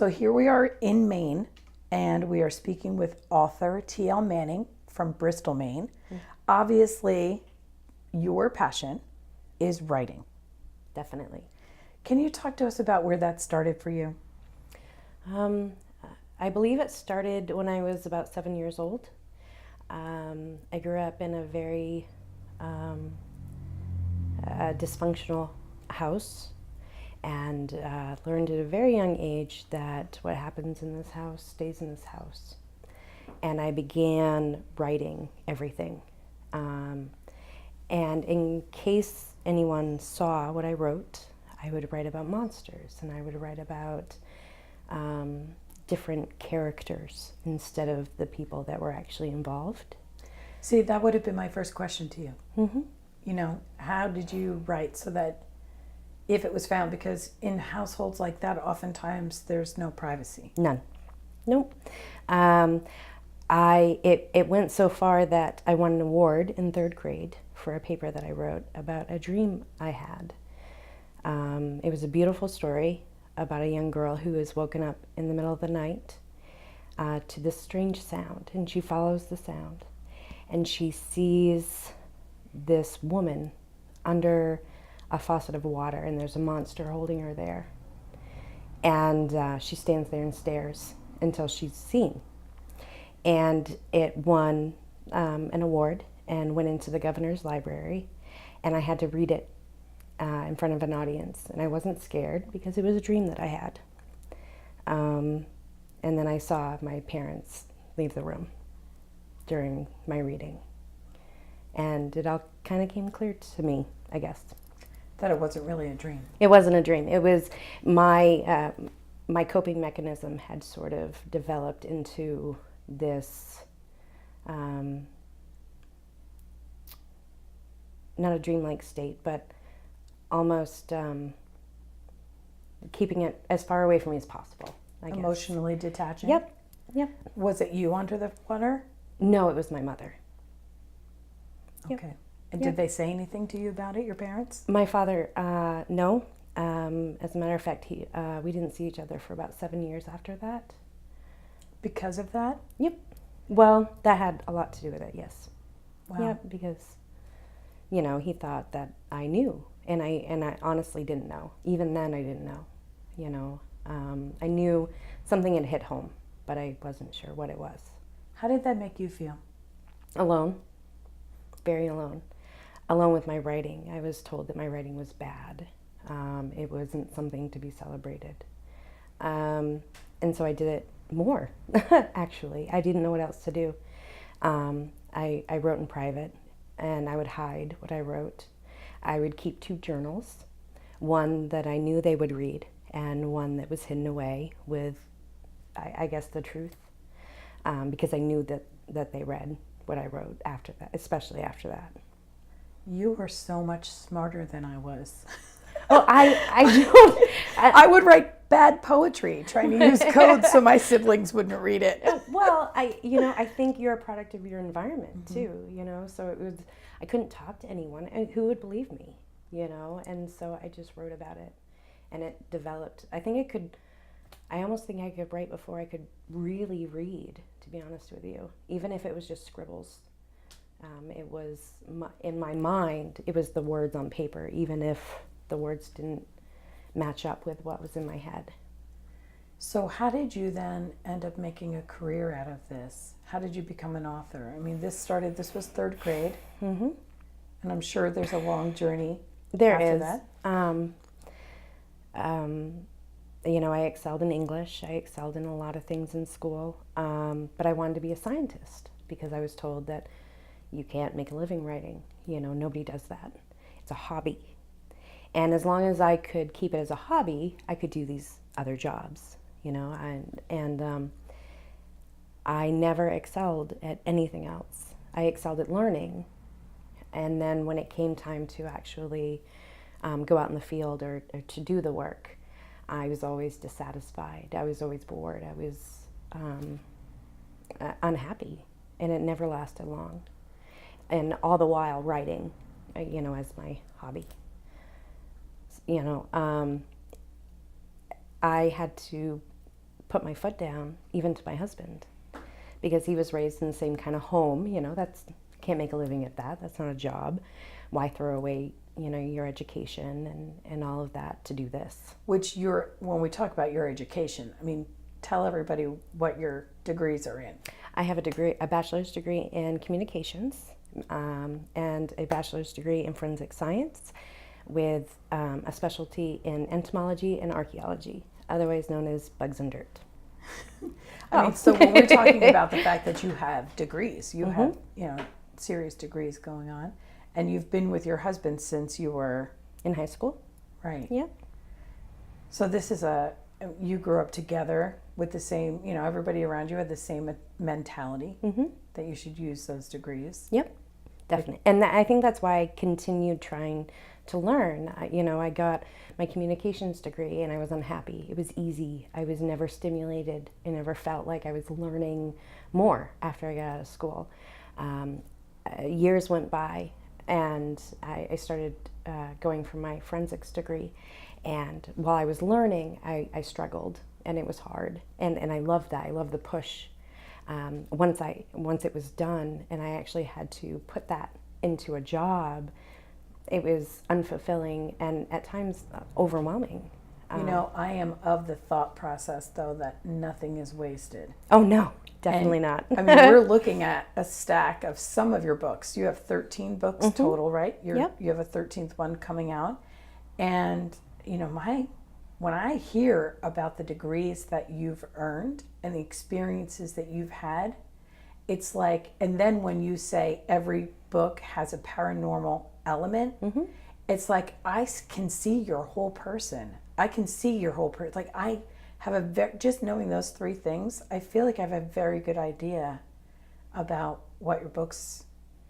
So here we are in Maine, and we are speaking with author T.L.Manning from Bristol, Maine. Obviously, your passion is writing. Definitely. Can you talk to us about where that started for you? I believe it started when I was about 7 years old. I grew up in a very dysfunctional house and learned at a very young age that what happens in this house stays in this house. And I began writing everything. And in case anyone saw what I wrote, I would write about monsters and I would write about different characters instead of the people that were actually involved. See, that would have been my first question to you. Mm-hmm. You know, how did you write so that if it was found, because in households like that, oftentimes there's no privacy. None. Nope. It went so far that I won an award in 3rd grade for a paper that I wrote about a dream I had. It was a beautiful story about a young girl who is woken up in the middle of the night to this strange sound, and she follows the sound, and she sees this woman under a faucet of water, and there's a monster holding her there. And she stands there and stares until she's seen. And it won an award and went into the governor's library, and I had to read it in front of an audience. And I wasn't scared because it was a dream that I had. And then I saw my parents leave the room during my reading. And it all kind of came clear to me, I guess. That it wasn't really a dream. It wasn't a dream. It was my coping mechanism had sort of developed into this, not a dreamlike state, but almost keeping it as far away from me as possible, I guess. Emotionally detaching? Yep. Was it you under the water? No, it was my mother. Okay. And Yep. did they say anything to you about it, your parents? My father, no. As a matter of fact, we didn't see each other for about 7 years after that. Because of that? Yep. Well, that had a lot to do with it, yes. Wow. Yep, because, you know, he thought that I knew, and I honestly didn't know. Even then, I didn't know, you know. I knew something had hit home, but I wasn't sure what it was. How did that make you feel? Alone. Very alone. Alone with my writing. I was told that my writing was bad. It wasn't something to be celebrated. And so I did it more, actually. I didn't know what else to do. I wrote in private, and I would hide what I wrote. I would keep 2 journals, one that I knew they would read, and one that was hidden away with, I guess, the truth, because I knew that they read what I wrote after that, especially after that. You were so much smarter than I was. Well, I don't. I would write bad poetry trying to use code so my siblings wouldn't read it. Well, I think you're a product of your environment too, you know, so it was, I couldn't talk to anyone, and who would believe me, you know, and so I just wrote about it, and it developed. I almost think I could write before I could really read, to be honest with you, even if it was just scribbles. It was, in my mind, it was the words on paper, even if the words didn't match up with what was in my head. So how did you then end up making a career out of this? How did you become an author? I mean, this was 3rd grade, Mm-hmm. and I'm sure there's a long journey There after is. that. You know, I excelled in English. I excelled in a lot of things in school, but I wanted to be a scientist because I was told that you can't make a living writing. You know, nobody does that. It's a hobby. And as long as I could keep it as a hobby, I could do these other jobs, you know, and I never excelled at anything else. I excelled at learning. And then when it came time to actually go out in the field or to do the work, I was always dissatisfied. I was always bored. I was unhappy, and it never lasted long. And all the while writing, you know, as my hobby. You know, I had to put my foot down, even to my husband, because he was raised in the same kind of home. That's, can't make a living at that. That's not a job. Why throw away, your education and all of that to do this? Which when we talk about your education, I mean, tell everybody what your degrees are in. I have a bachelor's degree in communications, and a bachelor's degree in forensic science with a specialty in entomology and archaeology, otherwise known as bugs and dirt. I mean, so when we're talking about the fact that you have degrees, you have, serious degrees going on, and you've been with your husband since you were in high school. Right. Yeah. So this is you grew up together with the same, everybody around you had the same mentality that you should use those degrees. Yep, definitely. And I think that's why I continued trying to learn. I got my communications degree and I was unhappy. It was easy. I was never stimulated. I never felt like I was learning more after I got out of school. Years went by and I started going for my forensics degree. And while I was learning, I struggled and it was hard. And I loved that. I loved the push. Once it was done and I actually had to put that into a job, it was unfulfilling and at times overwhelming. I am of the thought process, though, that nothing is wasted. Oh, no, definitely not. I mean, we're looking at a stack of some of your books. You have 13 books total, right? Yep. You have a 13th one coming out. And, when I hear about the degrees that you've earned and the experiences that you've had, it's like, and then when you say every book has a paranormal element, it's like I can see your whole person. I can see your whole person. Like I have just knowing those three things, I feel like I have a very good idea about what your books,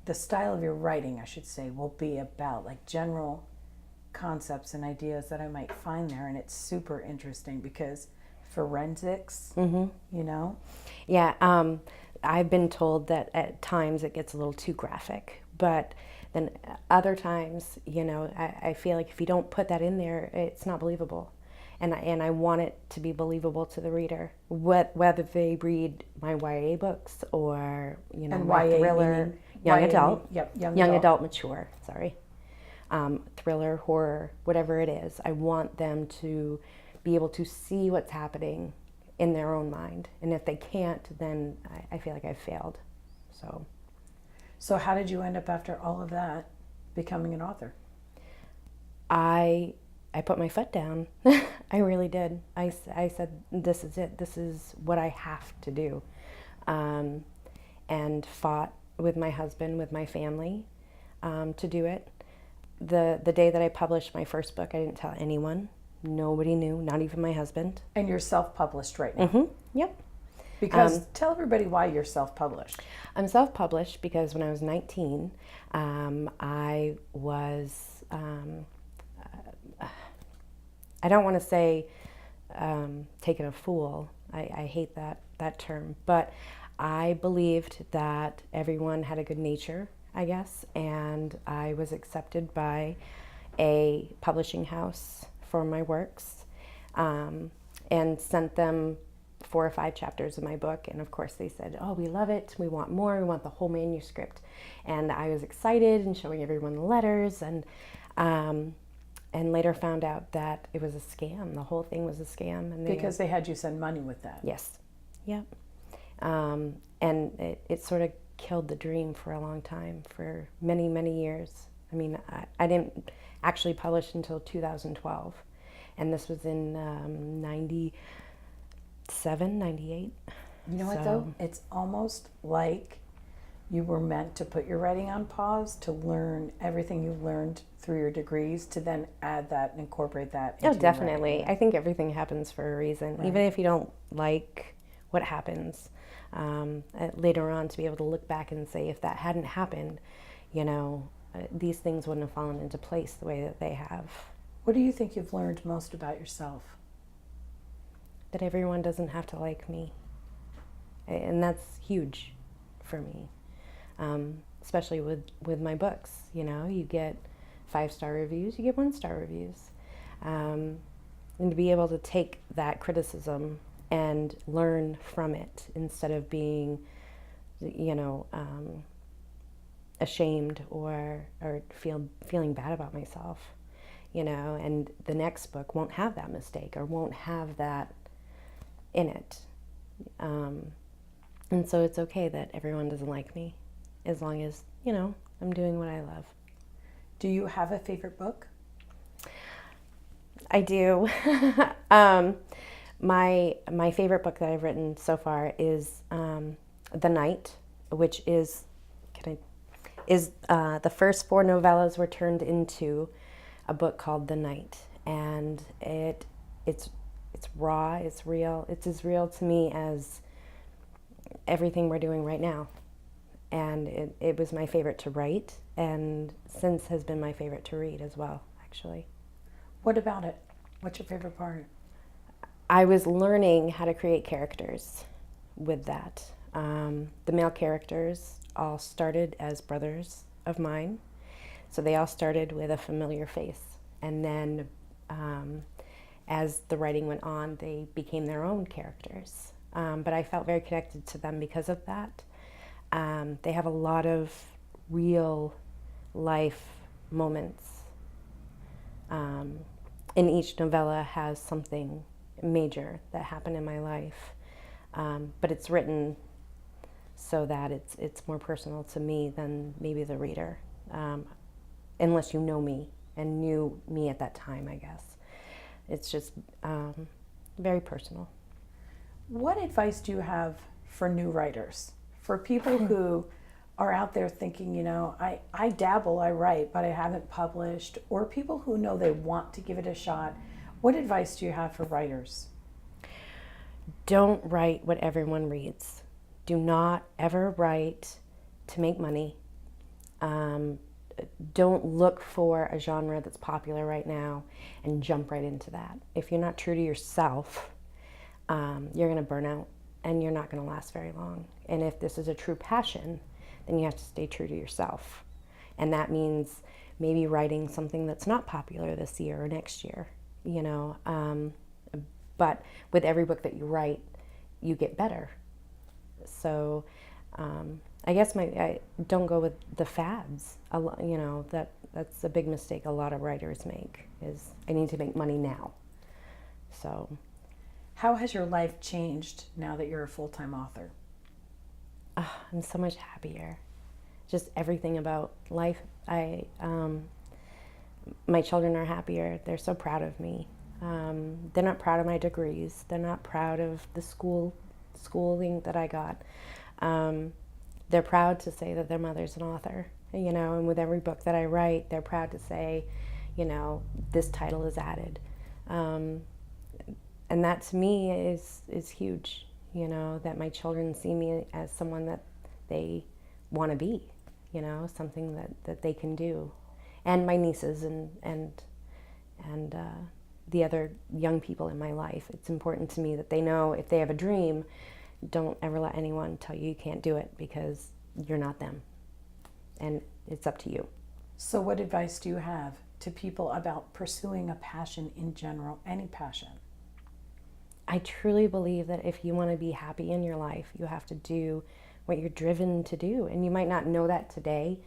the style of your writing, I should say, will be about, like general concepts and ideas that I might find there. And it's super interesting because forensics, Yeah, I've been told that at times it gets a little too graphic, but then other times, I feel like if you don't put that in there, it's not believable. And I want it to be believable to the reader, whether they read my YA books or, my YA thriller, young adult, young adult mature, sorry. Thriller, horror, whatever it is. I want them to be able to see what's happening in their own mind. And if they can't, then I feel like I've failed. So how did you end up after all of that becoming an author? I put my foot down. I really did. I said, this is it. This is what I have to do. And fought with my husband, with my family, to do it. The day that I published my first book, I didn't tell anyone. Nobody knew, not even my husband. And you're self-published right now? Yep. Because tell everybody why you're self-published. I'm self-published because when I was 19, I was, I don't want to say taken a fool. I hate that term. But I believed that everyone had a good nature, I guess, and I was accepted by a publishing house for my works, and sent them 4 or 5 chapters of my book, and of course they said, oh, we love it, we want more, we want the whole manuscript. And I was excited and showing everyone the letters, and later found out that it was a scam. The whole thing was a scam. And because they had you send money with that. Yes. Yep. And it sort of killed the dream for a long time, for many, many years. I mean, I didn't actually publish until 2012. And this was in 97, 98. You know what, though? It's almost like you were meant to put your writing on pause, to learn everything you learned through your degrees, to then add that and incorporate that into Oh, definitely. I think everything happens for a reason. Right. Even if you don't like what happens, later on to be able to look back and say, if that hadn't happened, these things wouldn't have fallen into place the way that they have. What do you think you've learned most about yourself? That everyone doesn't have to like me. And that's huge for me, especially with my books. You get 5-star reviews, you get 1-star reviews. And to be able to take that criticism and learn from it instead of being, ashamed or feeling bad about myself, and the next book won't have that mistake or won't have that in it. And so it's okay that everyone doesn't like me as long as, I'm doing what I love. Do you have a favorite book? I do. My favorite book that I've written so far is The Night, which is the first 4 novellas were turned into a book called The Night, and it's raw, it's real, it's as real to me as everything we're doing right now. And it was my favorite to write, and since has been my favorite to read as well, actually. What about it? What's your favorite part? I was learning how to create characters with that. The male characters all started as brothers of mine, so they all started with a familiar face, and then as the writing went on, they became their own characters. But I felt very connected to them because of that. They have a lot of real life moments. And each novella has something major that happened in my life. But it's written so that it's more personal to me than maybe the reader. Unless you know me and knew me at that time, I guess. It's just very personal. What advice do you have for new writers? For people who are out there thinking, I dabble, I write, but I haven't published, or people who know they want to give it a shot. What advice do you have for writers? Don't write what everyone reads. Do not ever write to make money. Don't look for a genre that's popular right now and jump right into that. If you're not true to yourself, you're going to burn out and you're not going to last very long. And if this is a true passion, then you have to stay true to yourself. And that means maybe writing something that's not popular this year or next year, but with every book that you write, you get better. So I guess I don't go with the fads. That's a big mistake a lot of writers make, is I need to make money now. So how has your life changed now that you're a full-time author? I'm so much happier. Just everything about life. My children are happier. They're so proud of me. They're not proud of my degrees. They're not proud of the schooling that I got. They're proud to say that their mother's an author, and with every book that I write, they're proud to say, this title is added. And that to me is huge, that my children see me as someone that they want to be, something that they can do. And my nieces and the other young people in my life. It's important to me that they know if they have a dream, don't ever let anyone tell you you can't do it, because you're not them. And it's up to you. So what advice do you have to people about pursuing a passion in general, any passion? I truly believe that if you want to be happy in your life, you have to do what you're driven to do. And you might not know that today,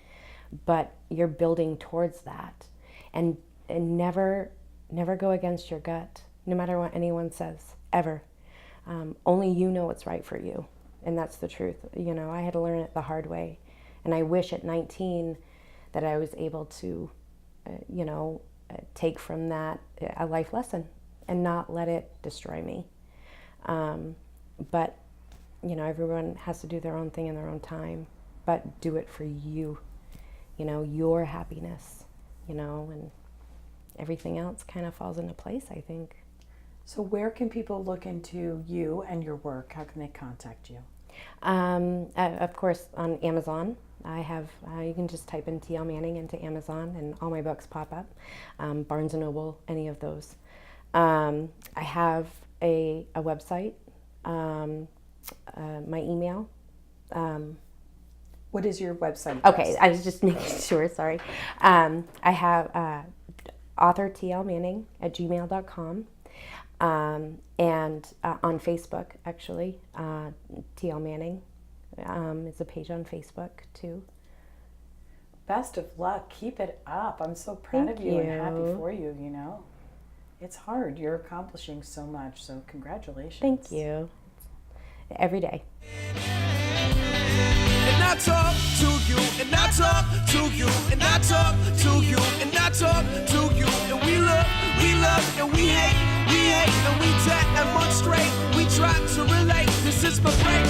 but you're building towards that. And never go against your gut, no matter what anyone says, ever. Only you know what's right for you. And that's the truth. I had to learn it the hard way. And I wish at 19 that I was able to, take from that a life lesson and not let it destroy me. But, everyone has to do their own thing in their own time, but do it for you, your happiness, and everything else kind of falls into place, I think. So where can people look into you and your work? How can they contact you? Of course, on Amazon. I have, you can just type in T.L.Manning into Amazon and all my books pop up. Barnes & Noble, any of those. I have a website, my email. What is your website address? Okay, I was just making sure, sorry. I have author T.L.Manning at gmail.com. And on Facebook, actually, T.L.Manning is a page on Facebook too. Best of luck. Keep it up. I'm so proud Thank of you and happy you. for you, you know. It's hard. You're accomplishing so much, so congratulations. Thank you. Every day. And I talk to you, and I talk to you, and I talk to you, and I talk to you, and we love, and we hate, and we demonstrate, we try to relate. This is for break.